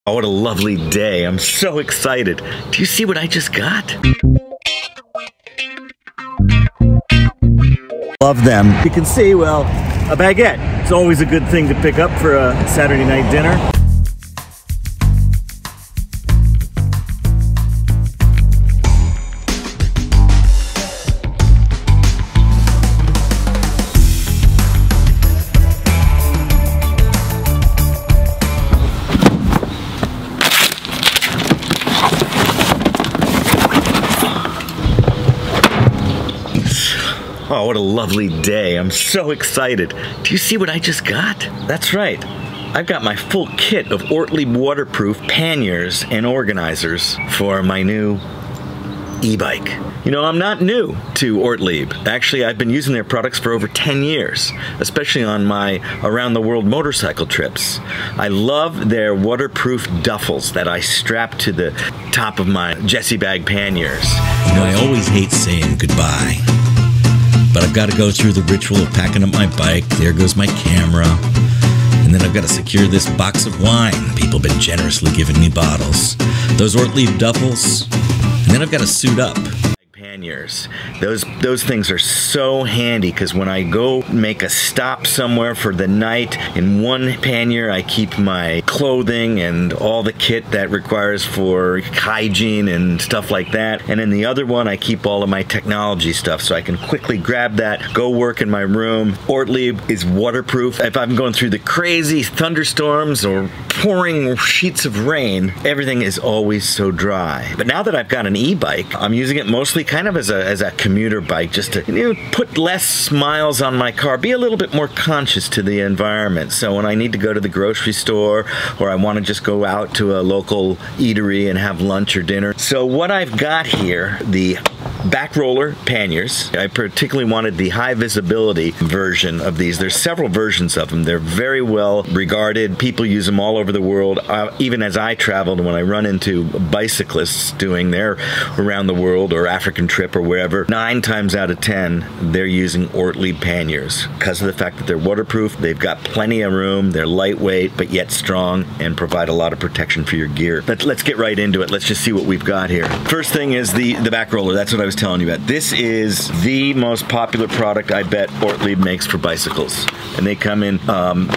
Oh, what a lovely day. I'm so excited. Do you see what I just got? Love them. You can see, well, a baguette. It's always a good thing to pick up for a Saturday night dinner. Oh, what a lovely day. I'm so excited. Do you see what I just got? That's right. I've got my full kit of Ortlieb waterproof panniers and organizers for my new e-bike. You know, I'm not new to Ortlieb. Actually, I've been using their products for over 10 years, especially on my around-the-world motorcycle trips. I love their waterproof duffels that I strap to the top of my Jessie bag panniers. You know, I always hate saying goodbye, but I've got to go through the ritual of packing up my bike. There goes my camera. And then I've got to secure this box of wine. People have been generously giving me bottles. Those Ortlieb duffels. And then I've got to suit up. Panniers. Those things are so handy because when I go make a stop somewhere for the night, in one pannier I keep my clothing and all the kit that requires for hygiene and stuff like that, and in the other one I keep all of my technology stuff so I can quickly grab that, go work in my room. Ortlieb is waterproof. If I'm going through the crazy thunderstorms or pouring sheets of rain, everything is always so dry. But now that I've got an e-bike, I'm using it mostly kind of as a commuter bike, just to, you know, put less miles on my car, be a little bit more conscious to the environment. So when I need to go to the grocery store or I want to just go out to a local eatery and have lunch or dinner. So what I've got here, the back roller panniers. I particularly wanted the high visibility version of these. There's several versions of them. They're very well regarded. People use them all over the world. Even as I traveled, when I run into bicyclists doing their around the world or African trip or wherever, 9 times out of 10 they're using Ortlieb panniers because of the fact that they're waterproof. They've got plenty of room. They're lightweight but yet strong and provide a lot of protection for your gear. Let's get right into it. Let's just see what we've got here. First thing is the back roller. That's what I was telling you about. This is the most popular product I bet Ortlieb makes for bicycles, and they come in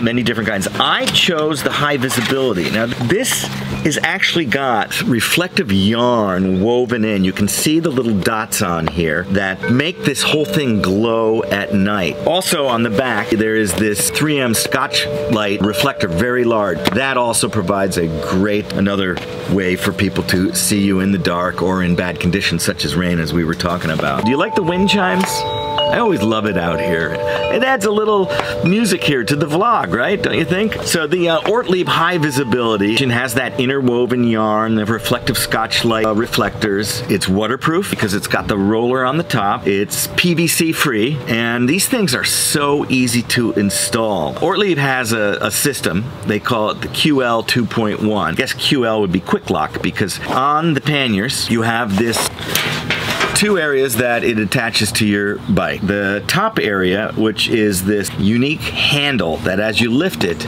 many different kinds. I chose the high visibility. Now this is actually got reflective yarn woven in. You can see the little dots on here that make this whole thing glow at night. Also on the back there is this 3M Scotch light reflector, very large. That also provides a great, another way for people to see you in the dark or in bad conditions such as rain, as we were talking about. Do you like the wind chimes? I always love it out here. It adds a little music here to the vlog, right? Don't you think? So the Ortlieb high visibility has that interwoven yarn, the reflective Scotch light reflectors. It's waterproof because it's got the roller on the top. It's PVC free, and these things are so easy to install. Ortlieb has a system. They call it the QL 2.1. I guess QL would be quick lock because on the panniers you have this 2 areas that it attaches to your bike. The top area, which is this unique handle that as you lift it,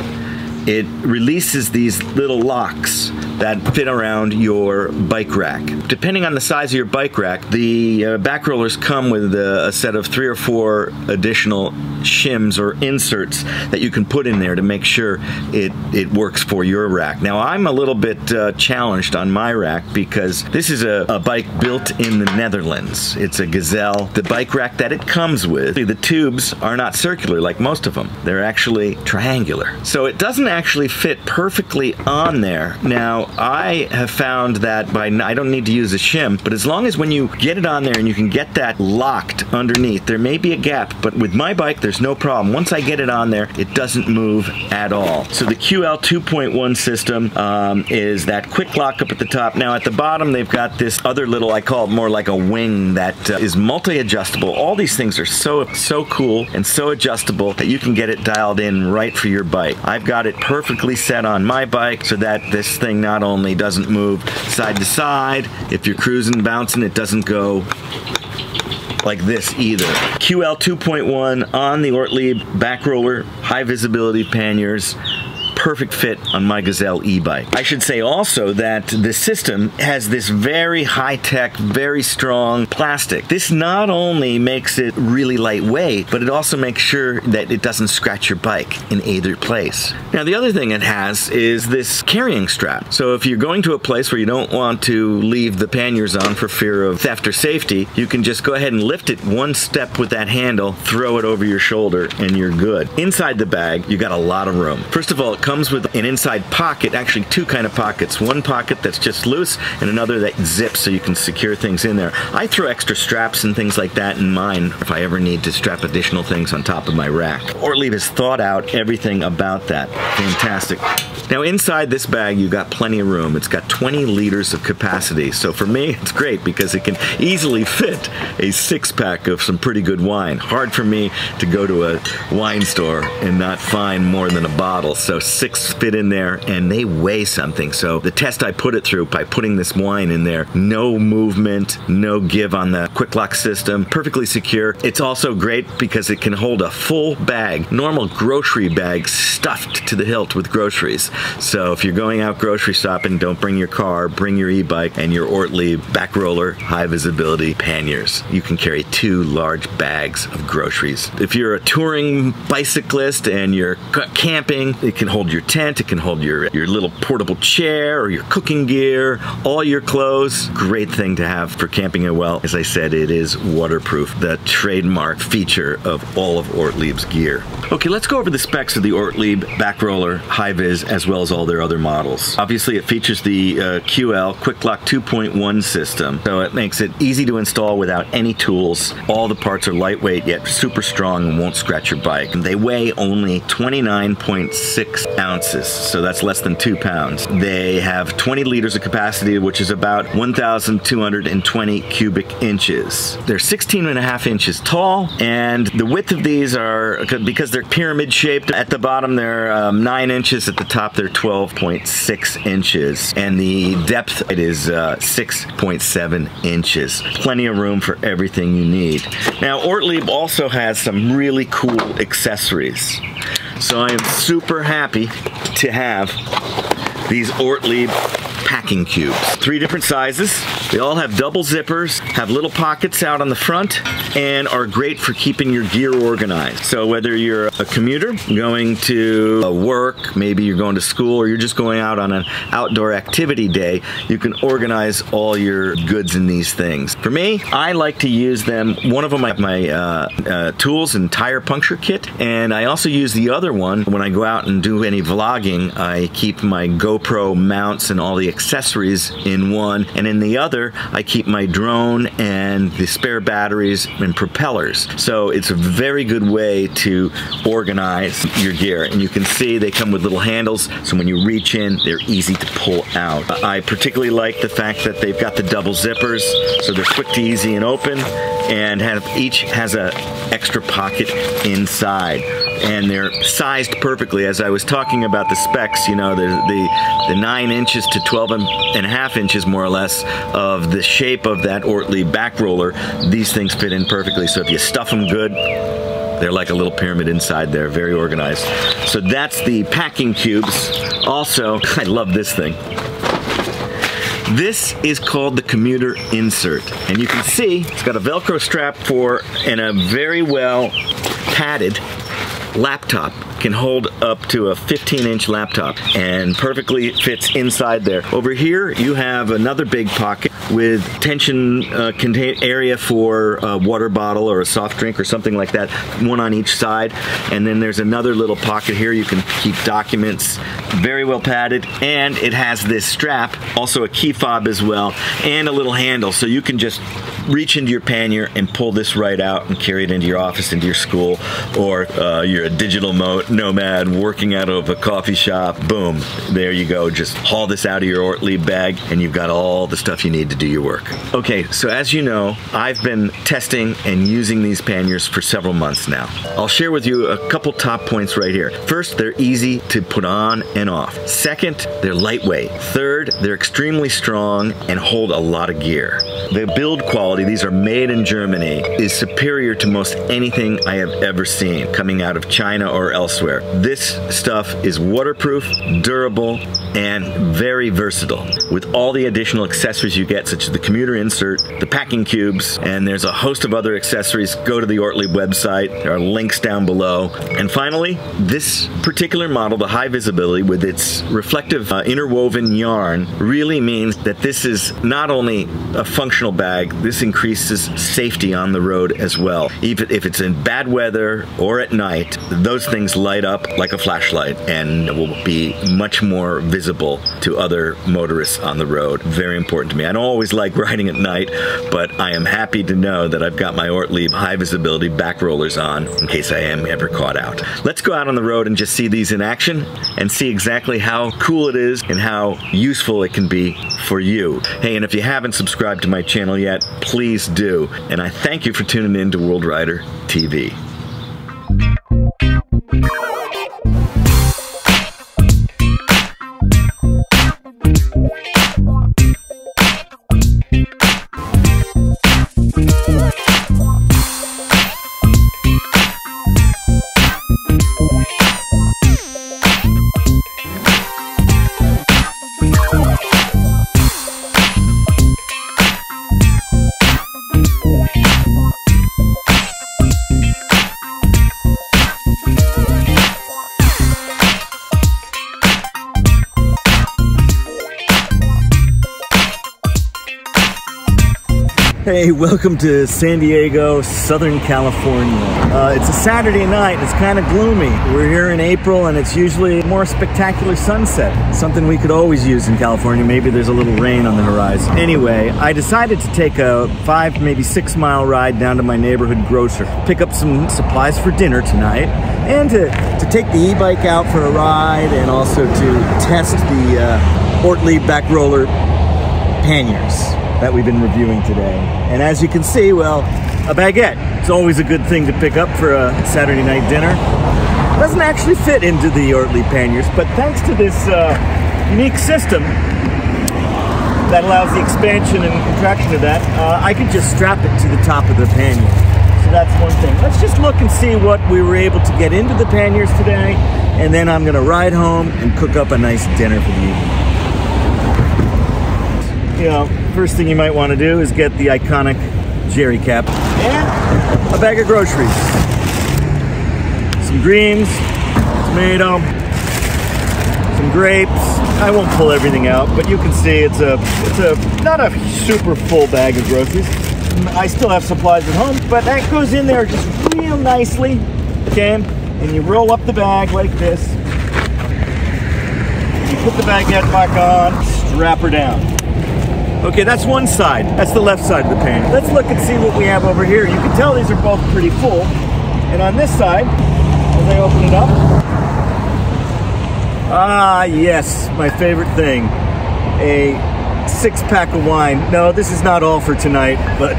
it releases these little locks that fit around your bike rack. Depending on the size of your bike rack, the back rollers come with a set of 3 or 4 additional shims or inserts that you can put in there to make sure it works for your rack. Now I'm a little bit challenged on my rack because this is a bike built in the Netherlands. It's a Gazelle. The bike rack that it comes with, the tubes are not circular like most of them. They're actually triangular. So it doesn't actually fit perfectly on there. Now I have found that I don't need to use a shim, but as long as when you get it on there and you can get that locked underneath, there may be a gap, but with my bike there's no problem. Once I get it on there, it doesn't move at all. So the QL 2.1 system is that quick lock up at the top. Now at the bottom they've got this other little, I call it more like a wing, that is multi-adjustable. All these things are so cool and so adjustable that you can get it dialed in right for your bike. I've got it perfectly set on my bike so that this thing not only doesn't move side to side, if you're cruising, bouncing, it doesn't go like this either. QL 2.1 on the Ortlieb back roller, high visibility panniers. perfect fit on my Gazelle e-bike. I should say also that the system has this very high-tech, very strong plastic. This not only makes it really lightweight, but it also makes sure that it doesn't scratch your bike in either place. Now, the other thing it has is this carrying strap. So if you're going to a place where you don't want to leave the panniers on for fear of theft or safety, you can just go ahead and lift it one step with that handle, throw it over your shoulder, and you're good. Inside the bag, you got a lot of room. First of all, it comes with an inside pocket, actually two kind of pockets. One pocket that's just loose and another that zips so you can secure things in there. I throw extra straps and things like that in mine if I ever need to strap additional things on top of my rack. Ortlieb has thought out everything about that. Fantastic. Now inside this bag, you got plenty of room. It's got 20 liters of capacity. So for me, it's great because it can easily fit a 6-pack of some pretty good wine. Hard for me to go to a wine store and not find more than a bottle. So 6 fit in there, and they weigh something. So the test I put it through by putting this wine in there, no movement, no give on the quick lock system, perfectly secure. It's also great because it can hold a full bag, normal grocery bag stuffed to the hilt with groceries. So if you're going out grocery shopping, don't bring your car, bring your e-bike and your Ortlieb back roller high visibility panniers. You can carry 2 large bags of groceries. If you're a touring bicyclist and you're camping, it can hold your tent, it can hold your little portable chair or your cooking gear, all your clothes. Great thing to have for camping as well. As I said, it is waterproof, the trademark feature of all of Ortlieb's gear. Okay, let's go over the specs of the Ortlieb back roller high vis as well as all their other models. Obviously, it features the QL Quick Lock 2.1 system, so it makes it easy to install without any tools. All the parts are lightweight yet super strong and won't scratch your bike. And they weigh only 29.6 ounces, so that's less than 2 pounds. They have 20 liters of capacity, which is about 1,220 cubic inches. They're 16.5 inches tall, and the width of these are, because they're pyramid shaped at the bottom, they're 9 inches, at the top they're 12.6 inches, and the depth it is 6.7 inches. Plenty of room for everything you need. Now, Ortlieb also has some really cool accessories. So I am super happy to have these Ortlieb packing cubes. 3 different sizes. They all have double zippers, have little pockets out on the front, and are great for keeping your gear organized. So whether you're a commuter going to work, maybe you're going to school, or you're just going out on an outdoor activity day, you can organize all your goods in these things. For me, I like to use them. One of them I have my tools and tire puncture kit, and I also use the other one when I go out and do any vlogging. I keep my GoPro mounts and all the accessories in one, and in the other I keep my drone and the spare batteries and propellers. So it's a very good way to organize your gear, and you can see they come with little handles, so when you reach in, they're easy to pull out. I particularly like the fact that they've got the double zippers, so they're quick to easy and open, and each has a extra pocket inside, and they're sized perfectly. As I was talking about the specs, you know, the 9 inches to 12.5 inches more or less of the shape of that Ortlieb back roller, these things fit in perfectly. So if you stuff them good, they're like a little pyramid inside there, very organized. So that's the packing cubes. Also, I love this thing. This is called the Commuter insert, and you can see it's got a Velcro strap and a very well padded laptop. Can hold up to a 15-inch laptop and perfectly fits inside there. Over here you have another big pocket with tension area for a water bottle or a soft drink or something like that, one on each side, and then there's another little pocket here you can keep documents. Very well padded, and it has this strap, also a key fob as well, and a little handle, so you can just reach into your pannier and pull this right out and carry it into your office, into your school, or you're a digital nomad working out of a coffee shop. Boom, there you go. Just haul this out of your Ortlieb bag and you've got all the stuff you need to do your work. Okay, so as you know, I've been testing and using these panniers for several months now. I'll share with you a couple top points right here. First, they're easy to put on and off. Second, they're lightweight. Third, they're extremely strong and hold a lot of gear. The build quality, these are made in Germany, is superior to most anything I have ever seen coming out of China or elsewhere. elsewhere. This stuff is waterproof, durable, and very versatile. With all the additional accessories you get, such as the Commuter insert, the packing cubes, and there's a host of other accessories, go to the Ortlieb website. There are links down below. And finally, this particular model, the high visibility with its reflective interwoven yarn, really means that this is not only a functional bag, this increases safety on the road as well. Even if it's in bad weather or at night, those things light up like a flashlight and will be much more visible to other motorists on the road. Very important to me. I don't always like riding at night, but I am happy to know that I've got my Ortlieb high visibility back rollers on in case I am ever caught out. Let's go out on the road and just see these in action and see exactly how cool it is and how useful it can be for you. Hey, and if you haven't subscribed to my channel yet, please do. And I thank you for tuning in to WorldRider-TV. Hey, welcome to San Diego, Southern California. It's a Saturday night and it's kind of gloomy. We're here in April and it's usually a more spectacular sunset. Something we could always use in California. Maybe there's a little rain on the horizon. Anyway, I decided to take a 5, maybe 6 mile ride down to my neighborhood grocer. Pick up some supplies for dinner tonight and to take the e-bike out for a ride and also to test the Ortlieb back roller panniers that we've been reviewing today. And as you can see, well, a baguette. It's always a good thing to pick up for a Saturday night dinner. It doesn't actually fit into the Ortlieb panniers, but thanks to this unique system that allows the expansion and contraction of that, I could just strap it to the top of the pannier. So that's one thing. Let's just look and see what we were able to get into the panniers today, and then I'm gonna ride home and cook up a nice dinner for the evening. You know, first thing you might want to do is get the iconic jerry cap and a bag of groceries. Some greens, tomato, some grapes. I won't pull everything out, but you can see it's not a super full bag of groceries. I still have supplies at home, but that goes in there just real nicely, okay? And you roll up the bag like this. You put the baguette back on, strap her down. Okay, that's one side. That's the left side of the pan. Let's look and see what we have over here. You can tell these are both pretty full. And on this side, as I open it up, ah, yes, my favorite thing, a 6-pack of wine. No, this is not all for tonight, but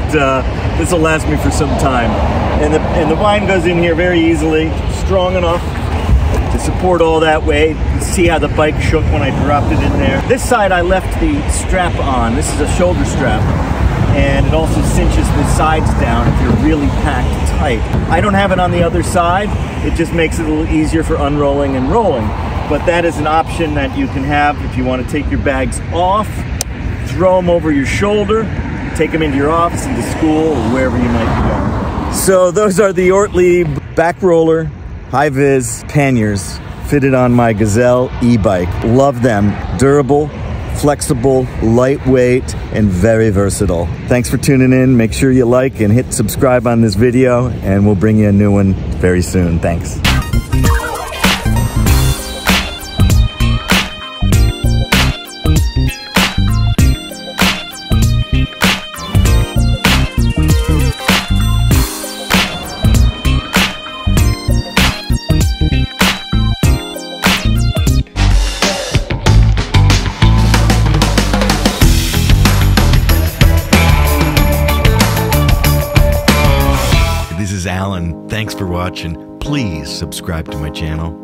this will last me for some time. And the wine goes in here very easily, strong enough to support all that weight. You can see how the bike shook when I dropped it in there. This side I left the strap on. This is a shoulder strap, and it also cinches the sides down if you're really packed tight. I don't have it on the other side. It just makes it a little easier for unrolling and rolling. But that is an option that you can have if you want to take your bags off, throw them over your shoulder, take them into your office, into school, or wherever you might be going. So those are the Ortlieb back roller high-vis panniers fitted on my Gazelle e-bike. Love them. Durable, flexible, lightweight, and very versatile. Thanks for tuning in. Make sure you like and hit subscribe on this video, and we'll bring you a new one very soon. Thanks. This is Alan. Thanks for watching. Please subscribe to my channel.